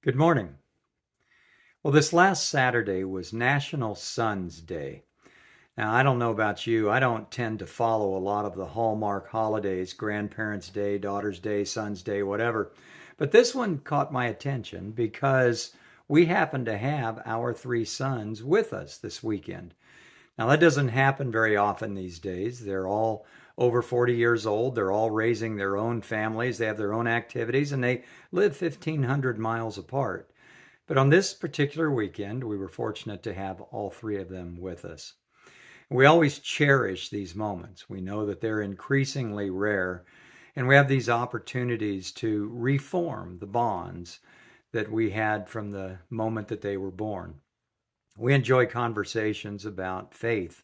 Good morning. Well, this last Saturday was National Sons Day. Now, I don't know about you. I don't tend to follow a lot of the Hallmark holidays, Grandparents' Day, Daughter's Day, Son's Day, whatever. But this one caught my attention because we happen to have our three sons with us this weekend. Now, that doesn't happen very often these days. They're all over 40 years old. They're all raising their own families. They have their own activities, and they live 1,500 miles apart. But on this particular weekend, we were fortunate to have all three of them with us. We always cherish these moments. We know that they're increasingly rare, and we have these opportunities to reform the bonds that we had from the moment that they were born. We enjoy conversations about faith.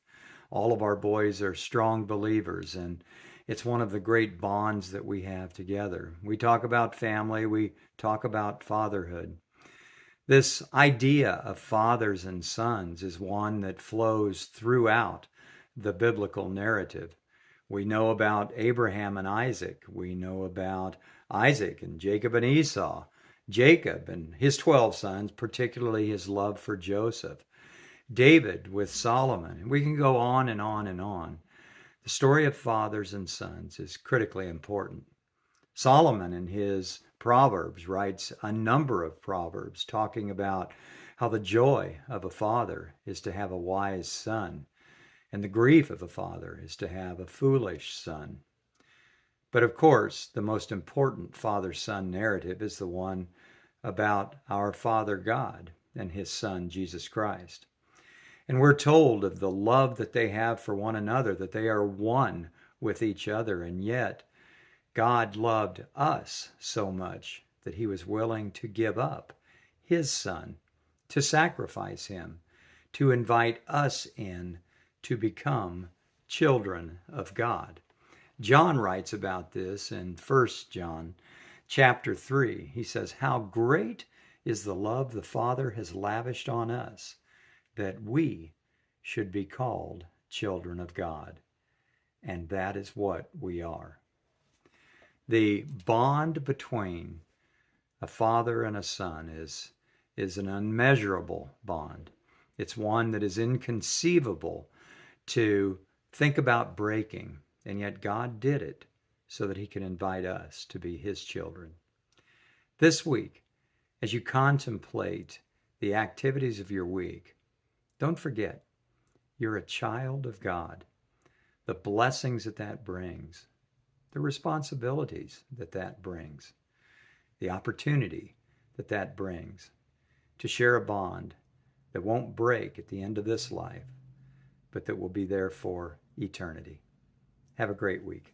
All of our boys are strong believers, and it's one of the great bonds that we have together. We talk about family, we talk about fatherhood. This idea of fathers and sons is one that flows throughout the biblical narrative. We know about Abraham and Isaac. We know about Isaac and Jacob and Esau, Jacob and his 12 sons, particularly his love for Joseph, David with Solomon. We can go on and on and on. The story of fathers and sons is critically important. Solomon in his Proverbs writes a number of proverbs talking about how the joy of a father is to have a wise son, and the grief of a father is to have a foolish son. But of course, the most important father-son narrative is the one about our Father God and his Son, Jesus Christ. And we're told of the love that they have for one another, that they are one with each other, and yet God loved us so much that he was willing to give up his son, to sacrifice him, to invite us in to become children of God. John writes about this in 1 John chapter 3. He says, "How great is the love the Father has lavished on us, that we should be called children of God." And that is what we are. The bond between a father and a son is an unmeasurable bond. It's one that is inconceivable to think about breaking, and yet God did it so that he can invite us to be his children. This week, as you contemplate the activities of your week, don't forget you're a child of God, the blessings that brings, the responsibilities that brings, the opportunity that brings to share a bond that won't break at the end of this life, but that will be there for eternity. Have a great week.